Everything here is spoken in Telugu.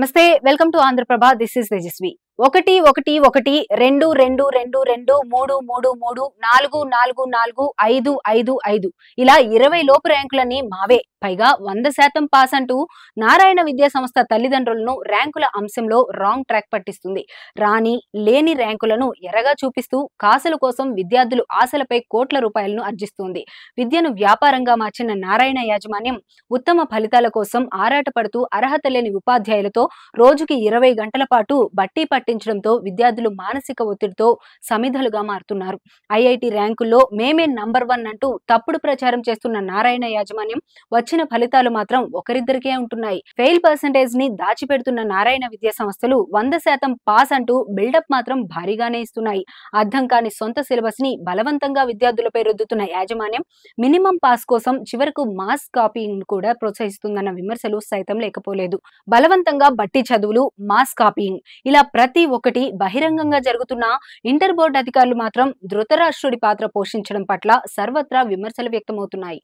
నమస్తే, welcome to Andhra Prabha. This is Tejaswi. 1 1 1 2 2 2 2 3 3 3 4 4 4 5 5 5 ఇలా 20 లోపు ర్యాంకులన్నీ మావే. పైగా 100% పాస్ అంటూ నారాయణ విద్యా సంస్థ తల్లిదండ్రులను ర్యాంకుల అంశంలో రాంగ్ ట్రాక్ పట్టిస్తుంది. లేని ర్యాంకులను ఎర్రగా చూపిస్తూ కాసుల కోసం విద్యార్థులు ఆశలపై కోట్ల రూపాయలను ఆర్జిస్తుంది. విద్యను వ్యాపారంగా మార్చిన నారాయణ యాజమాన్యం ఉత్తమ ఫలితాల కోసం ఆరాటపడుతూ అర్హత లేని ఉపాధ్యాయులతో రోజుకి 20 గంటల పాటు బట్టి పట్టించడంతో విద్యార్థులు మానసిక ఒత్తిడితో సమిధలుగా మారుతున్నారు. ఐఐటి ర్యాంకుల్లో మేమే నంబర్ 1 అంటూ తప్పుడు ప్రచారం చేస్తున్న నారాయణ యాజమాన్యం వచ్చిన ఫలితాలు మాత్రం ఒకరిద్దరికే ఉంటున్నాయి. ఫెయిల్ పర్సెంటేజ్ ని దాచిపెడుతున్న నారాయణ విద్యా సంస్థలు 100% పాస్ అంటూ బిల్డప్ మాత్రం భారీగానే ఇస్తున్నాయి. అర్థం కాని సొంత సిలబస్ ని బలవంతంగా విద్యార్థులపై రుద్దుతున్న యాజమాన్యం మినిమం పాస్ కోసం చివరకు మాస్ కాపీయింగ్ కూడా ప్రోత్సహిస్తుందన్న విమర్శలు సైతం లేకపోలేదు. బలవంతంగా బట్టి చదువులు, మాస్ కాపీయింగ్ ఇలా ప్రతి ఒక్కటి బహిరంగంగా జరుగుతున్న ఇంటర్ బోర్డు అధికారులు మాత్రం ధృతరాష్ట్రుడి పాత్ర పోషించడం పట్ల సర్వత్రా విమర్శలు వ్యక్తమవుతున్నాయి.